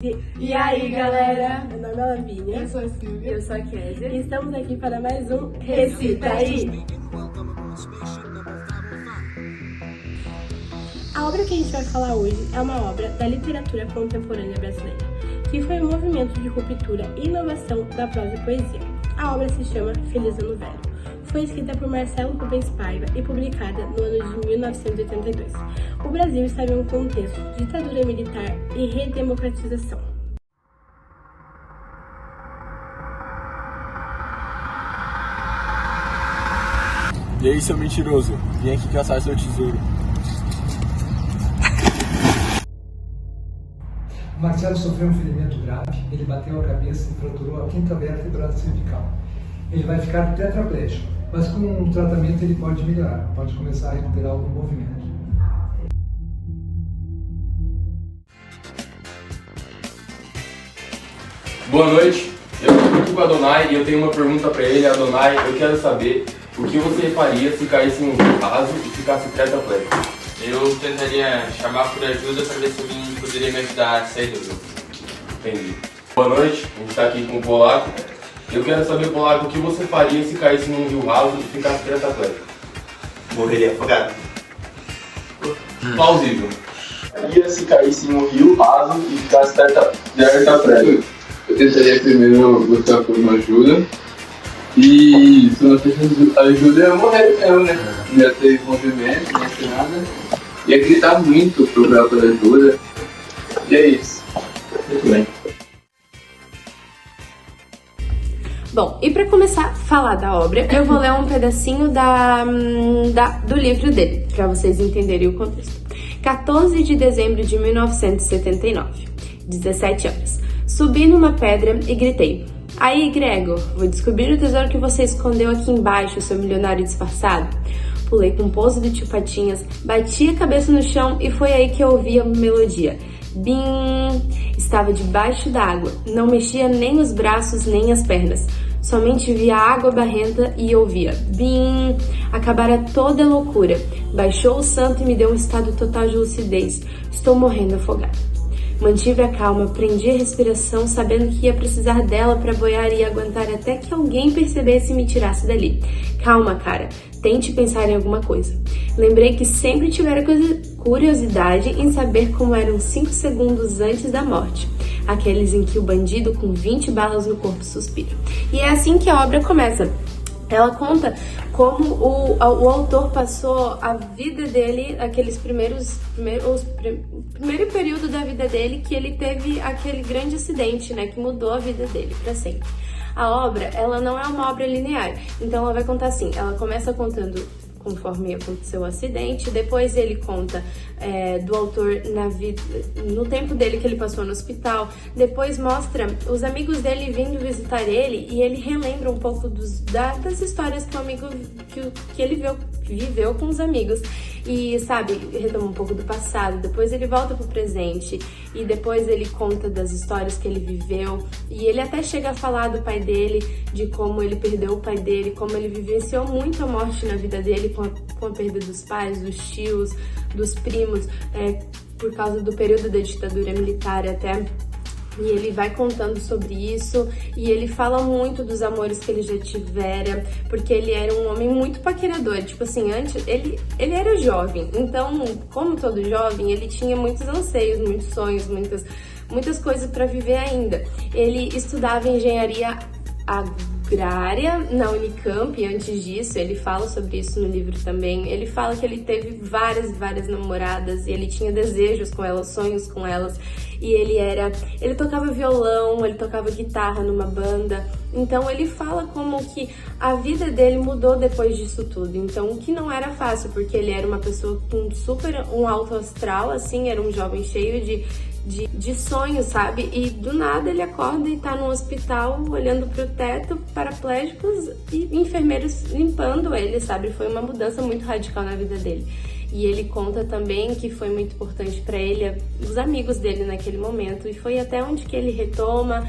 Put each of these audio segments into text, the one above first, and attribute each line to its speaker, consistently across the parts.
Speaker 1: E aí, galera?
Speaker 2: Meu nome é Lavínia.
Speaker 1: Eu sou a Silvia.
Speaker 3: Eu sou a Kézia.
Speaker 2: E estamos aqui para mais um Recita Aí! A obra que a gente vai falar hoje é uma obra da literatura contemporânea brasileira, que foi um movimento de ruptura e inovação da prosa e poesia. A obra se chama Feliz Ano Velho. Foi escrita por Marcelo Rubens Paiva e publicada no ano de 1982. O Brasil estava em um contexto de ditadura militar e redemocratização.
Speaker 4: E aí, seu mentiroso, vim aqui caçar seu tesouro.
Speaker 5: O Marcelo sofreu um ferimento grave, ele bateu a cabeça e fraturou a quinta vértebra cervical. Ele vai ficar tetraplégico, mas com um tratamento ele pode melhorar, pode começar a recuperar algum movimento.
Speaker 6: Boa noite, eu estou aqui com a Adonai e eu tenho uma pergunta para ele. Adonai, eu quero saber o que você faria se caísse em um rio raso e ficasse tetraplégico.
Speaker 7: Eu tentaria chamar por ajuda para ver se alguém poderia me ajudar a sair do rio.
Speaker 6: Entendi. Boa noite, a gente está aqui com o Polaco. Eu quero saber, Polaco, o que você faria se caísse num rio raso e ficasse tetraplégico.
Speaker 8: Morreria afogado.
Speaker 6: Plausível.
Speaker 9: Faria se caísse em um rio raso e ficasse tetraplégico.
Speaker 10: Eu tentaria primeiro buscar por uma ajuda. E se não tivesse ajuda, eu morreria mesmo, né? Não ia ter movimento, não ia ter nada. Ia gritar muito, procurar por ajuda. E é isso.
Speaker 8: Muito bem.
Speaker 3: Bom, e para começar a falar da obra, eu vou ler um pedacinho do livro dele, para vocês entenderem o contexto. 14 de dezembro de 1979, 17 horas. Subi numa pedra e gritei: "Aí, Gregor, vou descobrir o tesouro que você escondeu aqui embaixo, seu milionário disfarçado." Pulei com um pouso de tio Patinhas, bati a cabeça no chão e foi aí que eu ouvi a melodia. Bim! Estava debaixo d'água, não mexia nem os braços nem as pernas. Somente via água barrenta e ouvia bim! Acabara toda a loucura. Baixou o santo e me deu um estado total de lucidez. Estou morrendo afogada. Mantive a calma, prendi a respiração, sabendo que ia precisar dela para boiar e aguentar até que alguém percebesse e me tirasse dali. Calma, cara. Tente pensar em alguma coisa. Lembrei que sempre tivera curiosidade em saber como eram 5 segundos antes da morte. Aqueles em que o bandido com 20 balas no corpo suspira. E é assim que a obra começa. Ela conta como o autor passou a vida dele, primeiro período da vida dele, que ele teve aquele grande acidente, né, que mudou a vida dele para sempre. A obra, ela não é uma obra linear, então ela vai contar assim, ela começa contando conforme aconteceu o acidente, depois ele conta do autor no tempo dele que ele passou no hospital, depois mostra os amigos dele vindo visitar ele e ele relembra um pouco das histórias que o amigo que ele viveu com os amigos e, sabe, retoma um pouco do passado, depois ele volta pro presente e depois ele conta das histórias que ele viveu e ele até chega a falar do pai dele, de como ele perdeu o pai dele, como ele vivenciou muito a morte na vida dele com a perda dos pais, dos tios, dos primos, por causa do período da ditadura militar até. E ele vai contando sobre isso e ele fala muito dos amores que ele já tivera, porque ele era um homem muito paquerador, tipo assim, antes ele era jovem, então, como todo jovem, ele tinha muitos anseios, muitos sonhos, muitas coisas para viver ainda. Ele estudava engenharia agrária na Unicamp, e antes disso, ele fala sobre isso no livro também. Ele fala que ele teve várias namoradas e ele tinha desejos com elas, sonhos com elas. E ele tocava violão, ele tocava guitarra numa banda. Então ele fala como que a vida dele mudou depois disso tudo. Então, o que não era fácil, porque ele era uma pessoa com um alto astral, assim, era um jovem cheio de sonhos, sabe? E do nada ele acorda e tá no hospital olhando pro teto, paraplégicos e enfermeiros limpando ele, sabe? Foi uma mudança muito radical na vida dele. E ele conta também que foi muito importante para ele, os amigos dele naquele momento, e foi até onde que ele retoma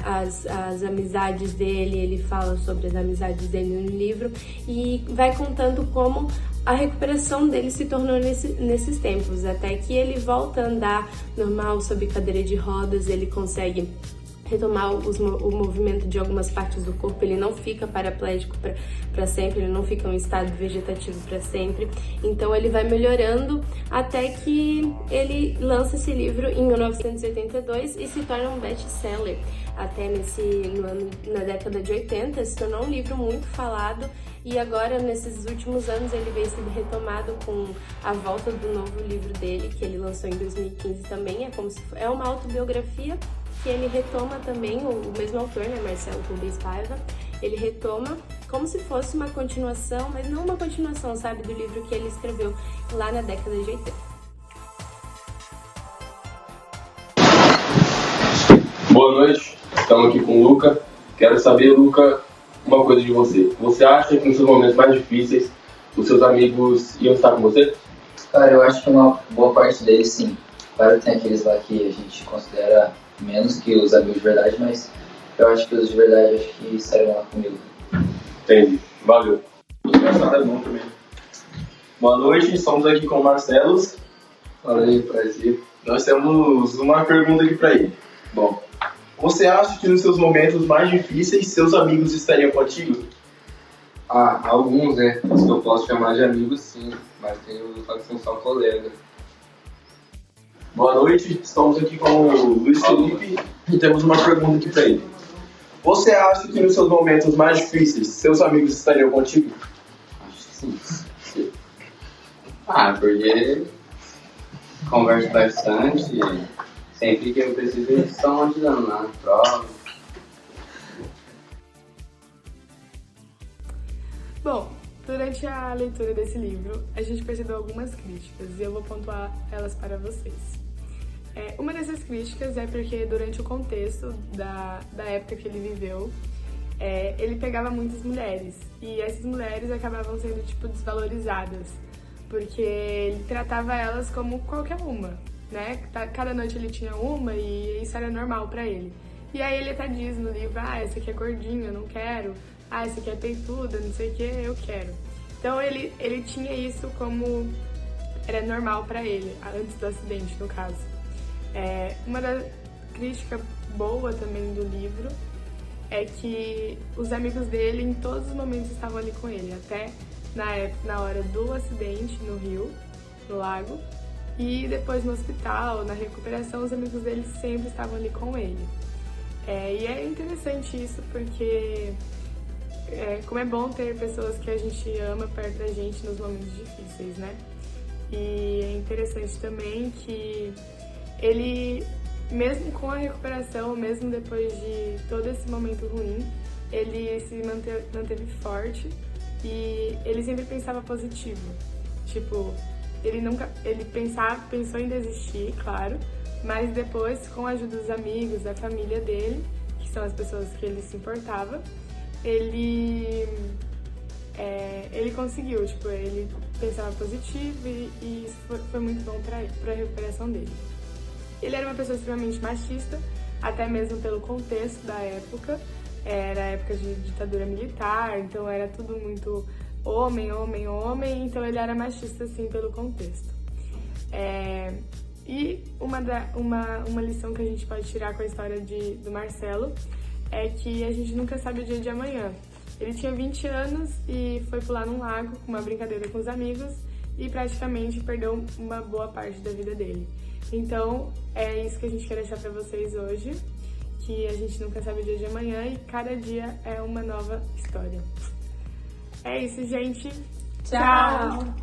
Speaker 3: as amizades dele, ele fala sobre as amizades dele no livro, e vai contando como a recuperação dele se tornou nesses tempos, até que ele volta a andar normal sob cadeira de rodas, ele consegue retomar o movimento de algumas partes do corpo, ele não fica paraplégico para sempre, ele não fica em um estado vegetativo para sempre. Então ele vai melhorando até que ele lança esse livro em 1982 e se torna um best-seller. Até na década de 80 se tornou um livro muito falado, e agora nesses últimos anos ele vem sendo retomado com a volta do novo livro dele, que ele lançou em 2015 também. É uma autobiografia que ele retoma também, o mesmo autor, né, Marcelo Rubens Paiva, ele retoma como se fosse uma continuação, mas não uma continuação, sabe, do livro que ele escreveu lá na década de 80.
Speaker 6: Boa noite, estamos aqui com o Luca. Quero saber, Luca, uma coisa de você. Você acha que nos seus momentos mais difíceis, os seus amigos iam estar com você?
Speaker 11: Cara, eu acho que uma boa parte deles, sim. Claro que tem aqueles lá que a gente considera menos que os amigos de verdade, mas eu acho que os de verdade acho que estarão lá comigo.
Speaker 6: Entendi. Valeu.
Speaker 9: Engraçado é bom também. Boa noite, estamos aqui com o Marcelo.
Speaker 10: Fala aí, prazer.
Speaker 9: Nós temos uma pergunta aqui para ele. Bom, você acha que nos seus momentos mais difíceis, seus amigos estariam contigo?
Speaker 10: Ah, alguns, né? Os que eu posso chamar de amigos, sim. Mas tem os que são só colegas.
Speaker 9: Boa noite, estamos aqui com o Luiz Felipe e temos uma pergunta aqui para ele. Você acha que nos seus momentos mais difíceis, seus amigos estariam contigo?
Speaker 10: Acho que sim. Ah, porque converso bastante e sempre que eu preciso eles estão ajudando lá na prova.
Speaker 1: Bom, durante a leitura desse livro, a gente percebeu algumas críticas e eu vou pontuar elas para vocês. Uma dessas críticas é porque durante o contexto da época que ele viveu, ele pegava muitas mulheres e essas mulheres acabavam sendo desvalorizadas, porque ele tratava elas como qualquer uma, né? Cada noite ele tinha uma e isso era normal pra ele. E aí ele até diz no livro, essa aqui é gordinha, eu não quero, essa aqui é peituda, não sei o que, eu quero. Então ele tinha isso como era normal pra ele, antes do acidente, no caso. Uma da crítica boa também do livro é que os amigos dele em todos os momentos estavam ali com ele, até na hora do acidente no rio, no lago, e depois no hospital, na recuperação, os amigos dele sempre estavam ali com ele. E é interessante isso porque como é bom ter pessoas que a gente ama perto da gente nos momentos difíceis, né? E é interessante também que ele, mesmo com a recuperação, mesmo depois de todo esse momento ruim, ele se manteve forte e ele sempre pensava positivo. Ele pensou em desistir, claro, mas depois, com a ajuda dos amigos, da família dele, que são as pessoas que ele se importava, ele conseguiu, ele pensava positivo e isso foi muito bom para a recuperação dele. Ele era uma pessoa extremamente machista, até mesmo pelo contexto da época. Era época de ditadura militar, então era tudo muito homem, homem, homem, então ele era machista, assim, pelo contexto. E uma lição que a gente pode tirar com a história do Marcelo é que a gente nunca sabe o dia de amanhã. Ele tinha 20 anos e foi pular num lago com uma brincadeira com os amigos e praticamente perdeu uma boa parte da vida dele. Então, é isso que a gente quer deixar pra vocês hoje, que a gente nunca sabe o dia de amanhã e cada dia é uma nova história. É isso, gente.
Speaker 3: Tchau!